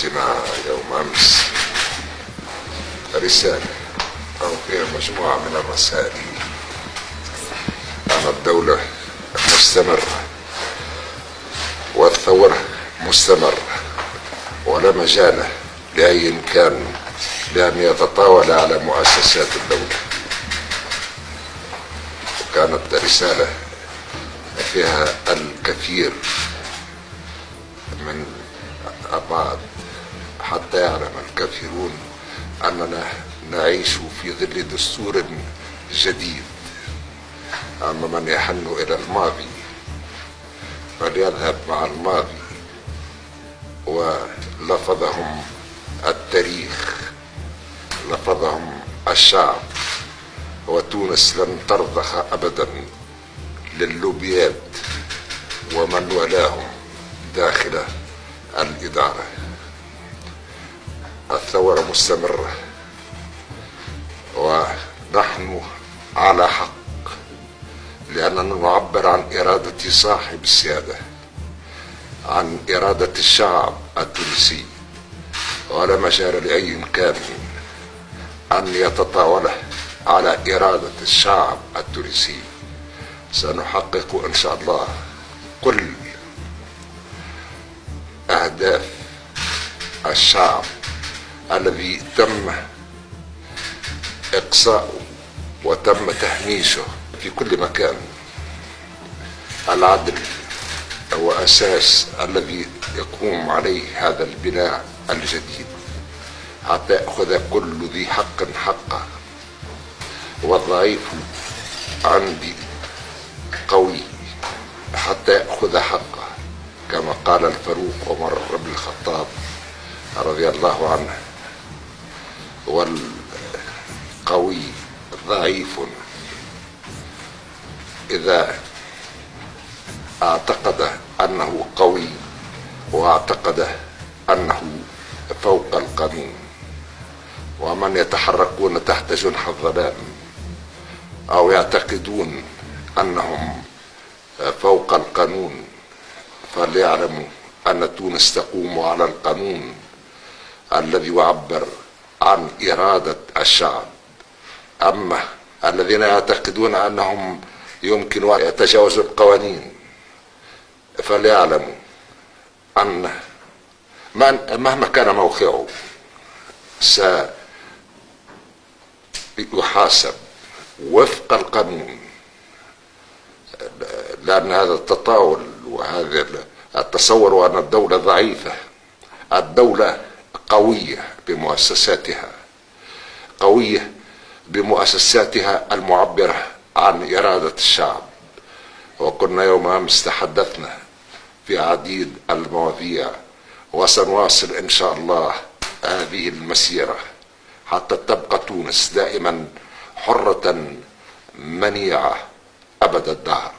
اجتماع يوم أمس رسالة أو فيها مجموعة من الرسائل أن الدولة مستمرة والثورة مستمرة ولا مجال لأي كان لأن يتطاول على مؤسسات الدولة. وكانت رسالة فيها الكثير من أبعاد حتى يعلم الكثيرون أننا نعيش في ظل دستور جديد. أما من يحن إلى الماضي فليذهب مع الماضي، ولفظهم التاريخ، لفظهم الشعب، وتونس لن ترضخ أبدا للوبيات ومن ولاهم داخل الإدارة. الثورة مستمرة ونحن على حق، لأننا نعبر عن إرادة صاحب السيادة، عن إرادة الشعب التونسي، ولا مجال لأي كان أن يتطاول على إرادة الشعب التونسي. سنحقق إن شاء الله كل أهداف الشعب الذي تم إقصاؤه وتم تهميشه في كل مكان. العدل هو أساس الذي يقوم عليه هذا البناء الجديد، حتى يأخذ كل ذي حق حقه، والضعيف عندي قوي حتى يأخذ حقه، كما قال الفاروق عمر بن الخطاب رضي الله عنه. والقوي ضعيف إذا اعتقد أنه قوي واعتقد أنه فوق القانون. ومن يتحركون تحت جنح الظلام أو يعتقدون أنهم فوق القانون فليعلموا أن تونس تقوم على القانون الذي يعبر عن إرادة الشعب. أما الذين يعتقدون أنهم يمكن أن يتجاوزوا القوانين فليعلموا أن مهما كان موقعه سيحاسب وفق القانون، لأن هذا التطاول وهذا التصور أن الدولة ضعيفة. الدولة قوية بمؤسساتها، قوية بمؤسساتها المعبرة عن إرادة الشعب. وكنا يوم أمس تحدثنا في عديد المواضيع، وسنواصل إن شاء الله هذه المسيرة حتى تبقى تونس دائما حرة منيعة أبد الدهر.